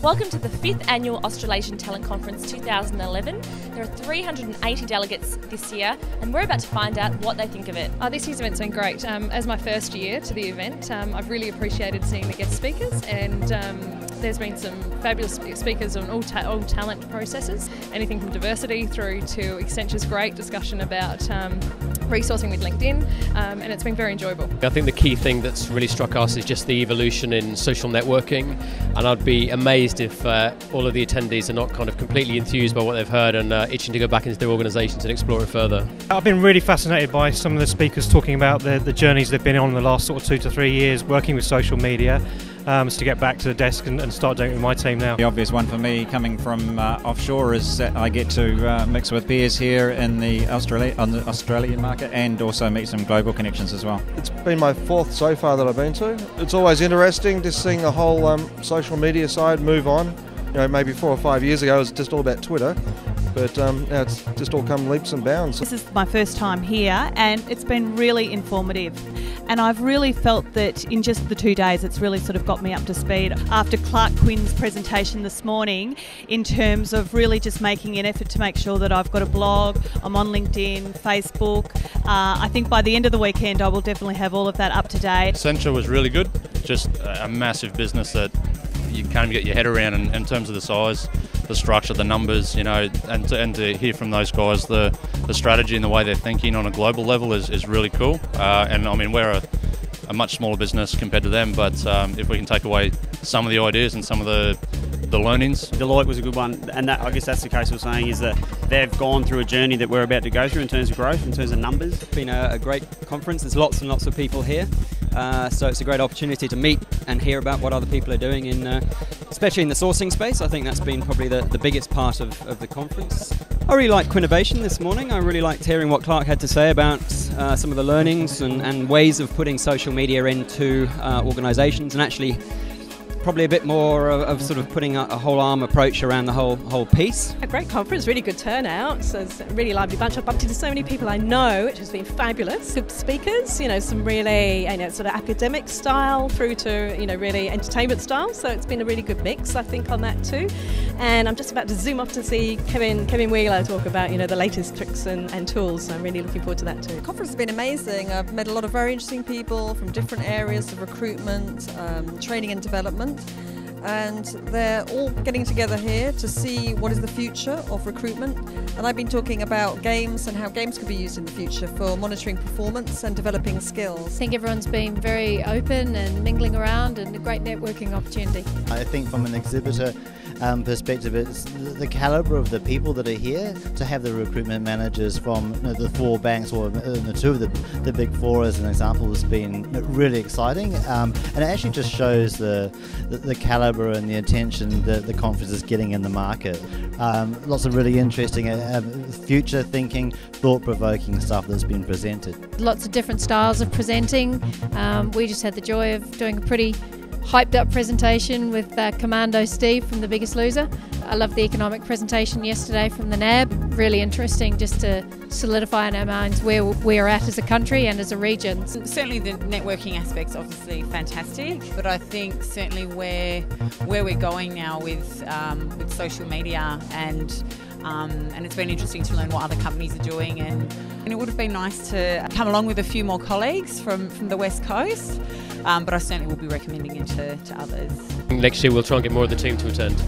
Welcome to the 5th Annual Australasian Talent Conference 2011. There are 380 delegates this year and we're about to find out what they think of it. This year's event's been great. As my first year to the event, I've really appreciated seeing the guest speakers, and there's been some fabulous speakers on all talent processes, anything from diversity through to Accenture's great discussion about resourcing with LinkedIn, and it's been very enjoyable. I think the key thing that's really struck us is just the evolution in social networking, and I'd be amazed if all of the attendees are not kind of completely enthused by what they've heard and itching to go back into their organisations and explore it further. I've been really fascinated by some of the speakers talking about the journeys they've been on in the last sort of 2 to 3 years working with social media. To get back to the desk and start doing it with my team now. The obvious one for me coming from offshore is that I get to mix with peers here in the Australian market and also meet some global connections as well. It's been my 4th so far that I've been to. It's always interesting just seeing the whole social media side move on. You know, maybe 4 or 5 years ago it was just all about Twitter, but now it's just all come leaps and bounds. This is my first time here and it's been really informative. And I've really felt that in just the 2 days it's really sort of got me up to speed after Clark Quinn's presentation this morning, in terms of really just making an effort to make sure that I've got a blog, I'm on LinkedIn, Facebook. I think by the end of the weekend I will definitely have all of that up to date. Accenture was really good, just a massive business that you can't even get your head around in terms of the size, the structure, the numbers, you know, and to hear from those guys the strategy and the way they're thinking on a global level is really cool. And I mean, we're a much smaller business compared to them, but if we can take away some of the ideas and some of the learnings. Deloitte was a good one, and I guess that's the case we're saying, is that they've gone through a journey that we're about to go through in terms of growth, in terms of numbers. It's been a great conference. There's lots and lots of people here, so it's a great opportunity to meet and hear about what other people are doing, especially in the sourcing space. I think that's been probably the biggest part of the conference. I really liked Quinnovation this morning. I really liked hearing what Clark had to say about some of the learnings and ways of putting social media into organisations, and actually probably a bit more of sort of putting a whole arm approach around the whole piece. A great conference, really good turnout. So it's a really lively bunch. I've bumped into so many people I know, which has been fabulous. Good speakers, you know, some really sort of academic style through to really entertainment style. So it's been a really good mix, I think, on that too. And I'm just about to zoom off to see Kevin Wheeler talk about the latest tricks and tools. So I'm really looking forward to that too. The conference has been amazing. I've met a lot of very interesting people from different areas of recruitment, training and development. And they're all getting together here to see what is the future of recruitment. And I've been talking about games and how games could be used in the future for monitoring performance and developing skills. I think everyone's been very open and mingling around, and a great networking opportunity. I think from an exhibitor perspective, it's the calibre of the people that are here. To have the recruitment managers from the 4 banks, or 2 of the big 4 as an example, has been really exciting, and it actually just shows the calibre and the attention that the conference is getting in the market. Lots of really interesting future thinking, thought-provoking stuff that's been presented. Lots of different styles of presenting. We just had the joy of doing a pretty hyped up presentation with Commando Steve from The Biggest Loser. I loved the economic presentation yesterday from the NAB. Really interesting, just to solidify in our minds where we're at as a country and as a region. Certainly the networking aspect's obviously fantastic, but I think certainly where we're going now with social media and it's been interesting to learn what other companies are doing, and it would have been nice to come along with a few more colleagues from the West Coast, but I certainly will be recommending it to others. Next year we'll try and get more of the team to attend.